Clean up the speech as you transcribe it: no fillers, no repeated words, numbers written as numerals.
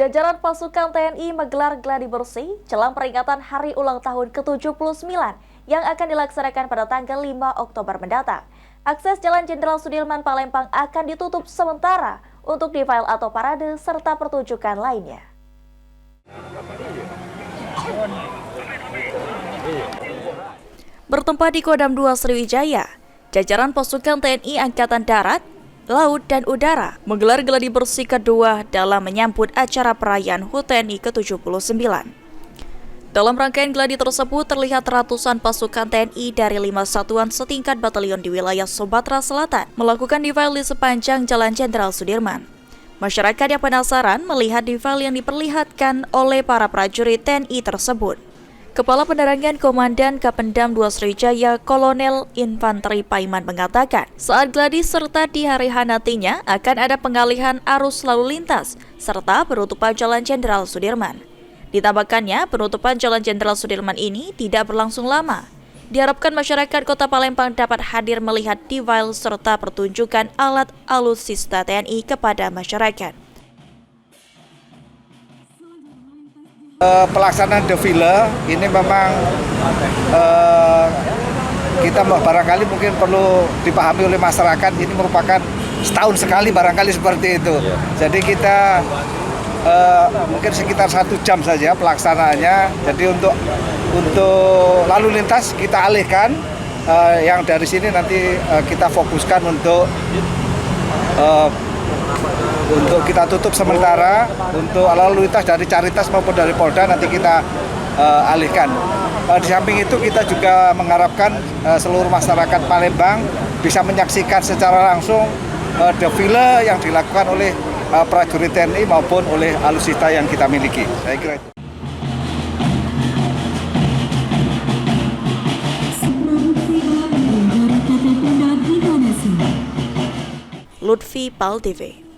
Jajaran pasukan TNI menggelar gladi bersih jelang peringatan Hari Ulang Tahun ke-79 yang akan dilaksanakan pada tanggal 5 Oktober mendatang. Akses Jalan Jenderal Sudirman Palembang akan ditutup sementara untuk defile atau parade serta pertunjukan lainnya. Bertempat di Kodam 2 Sriwijaya, jajaran pasukan TNI Angkatan Darat, Laut, dan Udara menggelar gladi bersih kedua dalam menyambut acara perayaan HUT TNI ke-79. Dalam rangkaian gladi tersebut terlihat ratusan pasukan TNI dari 5 satuan setingkat batalion di wilayah Sumatera Selatan melakukan defile di sepanjang Jalan Jenderal Sudirman. Masyarakat yang penasaran melihat defile yang diperlihatkan oleh para prajurit TNI tersebut. Kepala Penerangan Komandan Kapendam 2 Sriwijaya Kolonel Infanteri Paiman mengatakan, saat gladi serta di hari H nantinya akan ada pengalihan arus lalu lintas serta penutupan Jalan Jenderal Sudirman. Ditambahkannya, penutupan Jalan Jenderal Sudirman ini tidak berlangsung lama. Diharapkan masyarakat Kota Palembang dapat hadir melihat defile serta pertunjukan alat alutsista TNI kepada masyarakat. Pelaksanaan defile ini memang kita barangkali mungkin perlu dipahami oleh masyarakat, ini merupakan setahun sekali barangkali seperti itu. Jadi kita mungkin sekitar 1 jam saja pelaksanaannya. Jadi untuk lalu lintas kita alihkan, yang dari sini nanti kita fokuskan untuk kita tutup sementara untuk lalu lintas dari Caritas maupun dari Polda nanti kita alihkan. Di samping itu kita juga mengharapkan seluruh masyarakat Palembang bisa menyaksikan secara langsung defile yang dilakukan oleh prajurit TNI maupun oleh alutsista yang kita miliki. Saya kira itu. Lutfi Pal TV.